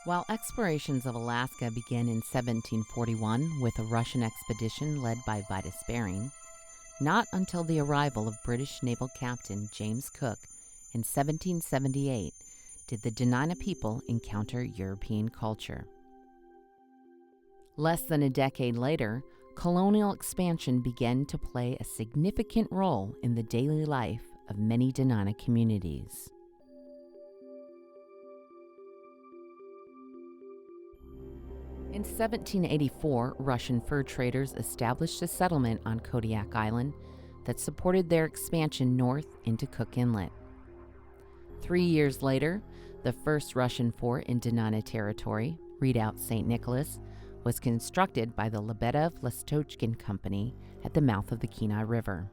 While explorations of Alaska began in 1741 with a Russian expedition led by Vitus Bering, not until the arrival of British naval captain James Cook in 1778 did the Dena'ina people encounter European culture. Less than a decade later, colonial expansion began to play a significant role in the daily life of many Dena'ina communities. In 1784, Russian fur traders established a settlement on Kodiak Island that supported their expansion north into Cook Inlet. 3 years later, the first Russian fort in Dena'ina territory, Redoubt St. Nicholas, was constructed by the Lebedev-Lestochkin Company at the mouth of the Kenai River.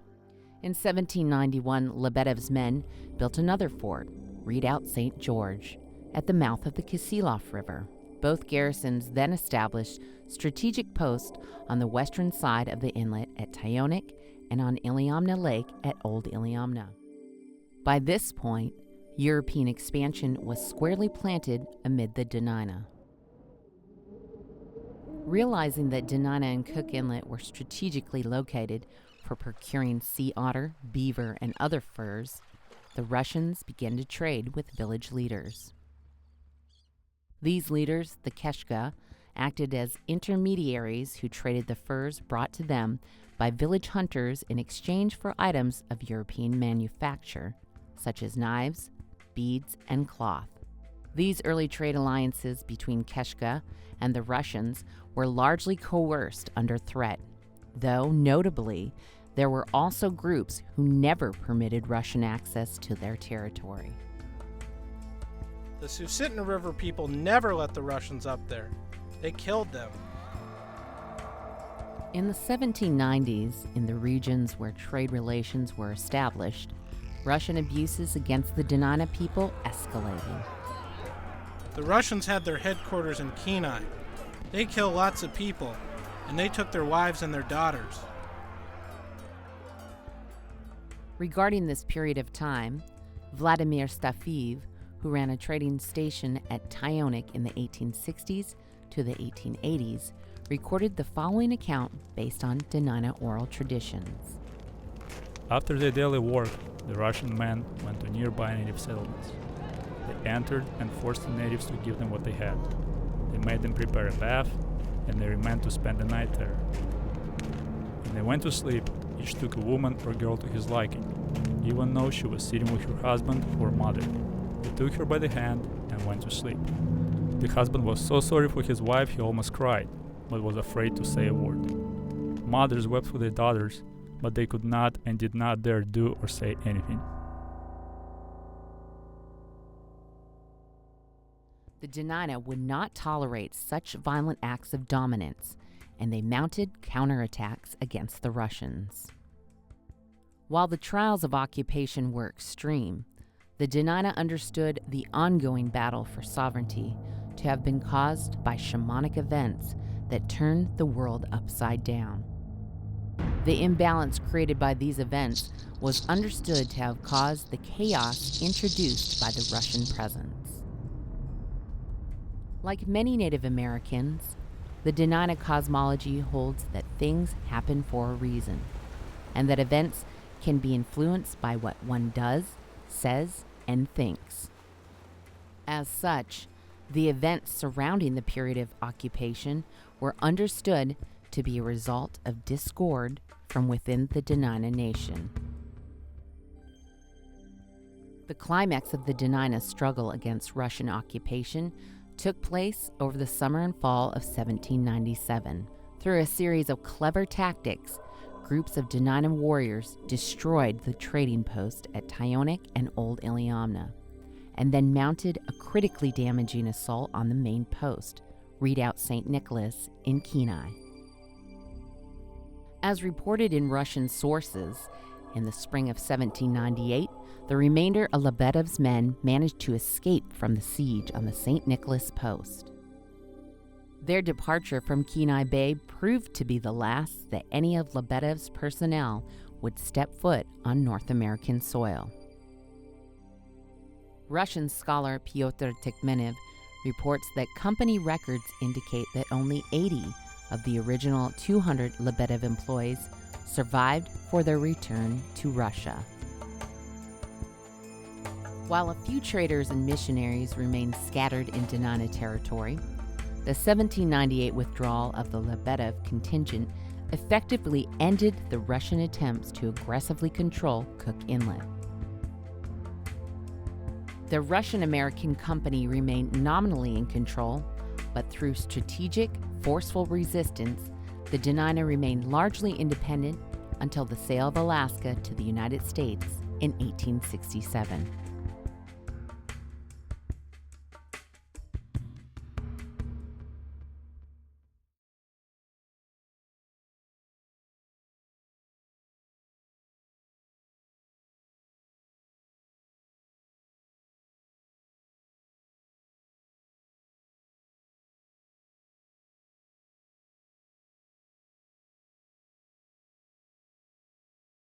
In 1791, Lebedev's men built another fort, Redoubt St. George, at the mouth of the Kisilof River. Both garrisons then established strategic posts on the western side of the inlet at Tyonek and on Iliamna Lake at Old Iliamna. By this point, European expansion was squarely planted amid the Dena'ina. Realizing that Dena'ina and Cook Inlet were strategically located for procuring sea otter, beaver, and other furs, the Russians began to trade with village leaders. These leaders, the Keshka, acted as intermediaries who traded the furs brought to them by village hunters in exchange for items of European manufacture, such as knives, beads, and cloth. These early trade alliances between Keshka and the Russians were largely coerced under threat, though, notably, there were also groups who never permitted Russian access to their territory. The Susitna River people never let the Russians up there. They killed them. In the 1790s, in the regions where trade relations were established, Russian abuses against the Dena'ina people escalated. The Russians had their headquarters in Kenai. They killed lots of people, and they took their wives and their daughters. Regarding this period of time, Vladimir Stafiv, who ran a trading station at Tyonek in the 1860s to the 1880s, recorded the following account based on Dena'ina oral traditions. After their daily work, the Russian men went to nearby native settlements. They entered and forced the natives to give them what they had. They made them prepare a bath, and they remained to spend the night there. When they went to sleep, each took a woman or girl to his liking, even though she was sitting with her husband or mother. They took her by the hand and went to sleep. The husband was so sorry for his wife he almost cried, but was afraid to say a word. Mothers wept for their daughters, but they could not and did not dare do or say anything. The Dena'ina would not tolerate such violent acts of dominance, and they mounted counterattacks against the Russians. While the trials of occupation were extreme, the Dena'ina understood the ongoing battle for sovereignty to have been caused by shamanic events that turned the world upside down. The imbalance created by these events was understood to have caused the chaos introduced by the Russian presence. Like many Native Americans, the Dena'ina cosmology holds that things happen for a reason, and that events can be influenced by what one does, says, and thinks. As such, the events surrounding the period of occupation were understood to be a result of discord from within the Dena'ina nation. The climax of the Dena'ina struggle against Russian occupation took place over the summer and fall of 1797. Through a series of clever tactics, groups of Dena'ina warriors destroyed the trading post at Tyonek and Old Iliamna, and then mounted a critically damaging assault on the main post, Redoubt St. Nicholas in Kenai. As reported in Russian sources, in the spring of 1798, the remainder of Lebedev's men managed to escape from the siege on the St. Nicholas post. Their departure from Kenai Bay proved to be the last that any of Lebedev's personnel would step foot on North American soil. Russian scholar Pyotr Tikmenev reports that company records indicate that only 80 of the original 200 Lebedev employees survived for their return to Russia. While a few traders and missionaries remained scattered in Dena'ina territory, the 1798 withdrawal of the Lebedev contingent effectively ended the Russian attempts to aggressively control Cook Inlet. The Russian-American company remained nominally in control, but through strategic, forceful resistance, the Dena'ina remained largely independent until the sale of Alaska to the United States in 1867.